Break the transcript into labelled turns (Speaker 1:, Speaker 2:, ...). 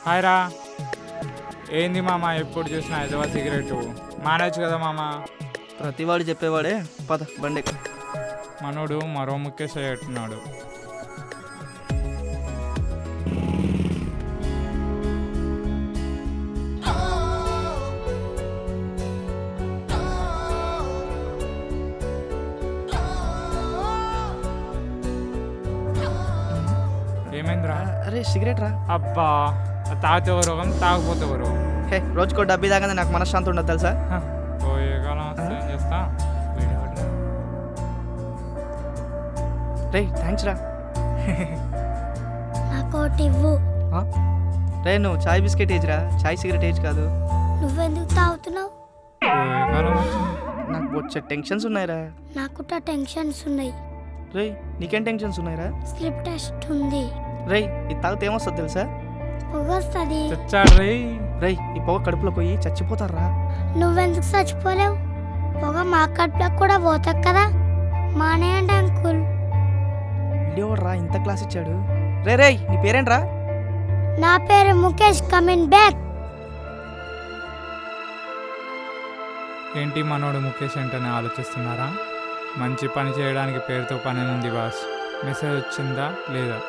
Speaker 1: Hi రా. ఏంది మామ ఎప్పుడు చూసినా హైదరాబాద్ సిగరెట్ మానేచ్చు కదా మామ.
Speaker 2: ప్రతివాడు చెప్పేవాడే. పద బండి ఎక్కు.
Speaker 1: మనోడు మరో ముఖ్య అయ్యేట్టున్నాడు. ఏమైందిరా?
Speaker 2: అరే సిగరెట్ రా.
Speaker 1: అబ్బా, తాగితే రోగం తాగపోతే రోగం.
Speaker 2: హే రోజుకో డబ్బీ దాకా నాకు మనశ్శాంతి ఉండదు తెలుసా.
Speaker 1: పోయే కాలం వస్తే ఏం చేస్తా.
Speaker 2: రే థ్యాంక్స్ రా.
Speaker 3: నాకోటి ఇవ్వు.
Speaker 2: రే నువ్వు చాయ్ బిస్కెట్ ఏజ్ రా, చాయ్ సిగరెట్ ఏజ్ కాదు.
Speaker 3: నువ్వెందుకు తాగుతున్నావు?
Speaker 1: పోయే కాలం వచ్చింది.
Speaker 2: నాకు వచ్చే టెన్షన్స్ ఉన్నాయిరా.
Speaker 3: నాకు టెన్షన్స్ ఉన్నాయి.
Speaker 2: రే నీకేం టెన్షన్స్ ఉన్నాయిరా?
Speaker 3: స్లిప్ టెస్ట్ ఉంది.
Speaker 2: రే ఇది తాగితే ఏమొస్తుంది తెలుసా?
Speaker 3: పొగొస్తుంది.
Speaker 1: చచ్చాడు రే.
Speaker 2: రే ఈ పొగ కడుపులో పోయి చచ్చిపోతారా.
Speaker 3: నువ్వెందుకు చచ్చిపోలేవు? పొగ మా కడుపులో కూడా పోతావు కదా. మానేయండి అంకుల్.
Speaker 2: వీడియోడు రా ఇంత క్లాస్ ఇచ్చాడు. రే రే నీ పేరేంట్రా?
Speaker 3: నా పేరు ముఖేష్. Coming back.
Speaker 1: ఏంటి మనోడు ముఖేష్ ఏంటని ఆలోచిస్తున్నారా? మంచి పని చేయడానికి పేరుతో పని ఉంది బాస్. మెసేజ్ వచ్చిందా లేదా?